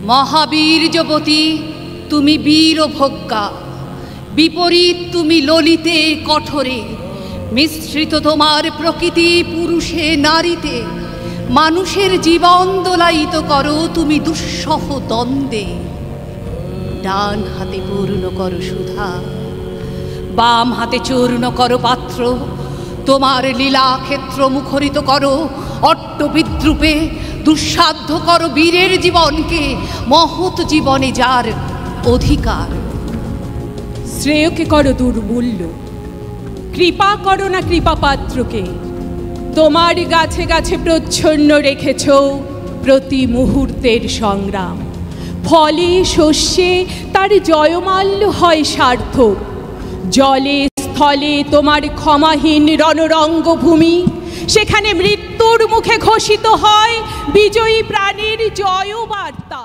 মহাবীর যুবতী তুমি বীরভোগ্যা, বিপরীত তুমি ললিতে কঠোরে। মিশ্রিত তোমার প্রকৃতি পুরুষে নারীতে, মানুষের জীবন দোলায়িত করো তুমি দুঃসহ দ্বন্দ্বে। ডান হাতে পূর্ণ করো সুধা, বাম হাতে চূর্ণ করো পাত্র। তোমার লীলা ক্ষেত্র মুখরিত করো অট্ট বিদ্রুপে। দুঃসাধ্য করো বীরের জীবনকে, মহৎ জীবনে যার অধিকার। শ্রেয়কে করো দুর্মূল্য, কৃপা করো না কৃপা পাত্রকে। তোমার গাছে গাছে প্রচ্ছন্ন রেখেছ প্রতি মুহূর্তের সংগ্রাম। ফলে শস্যে তার জয়মাল্য হয় সার্থক। জলে স্থলে তোমার ক্ষমাহীন রণরঙ্গভূমি, সেখানে মৃত্যুর মুখে ঘোষিত হয় বিজয়ী প্রাণীর জয়বার্তা।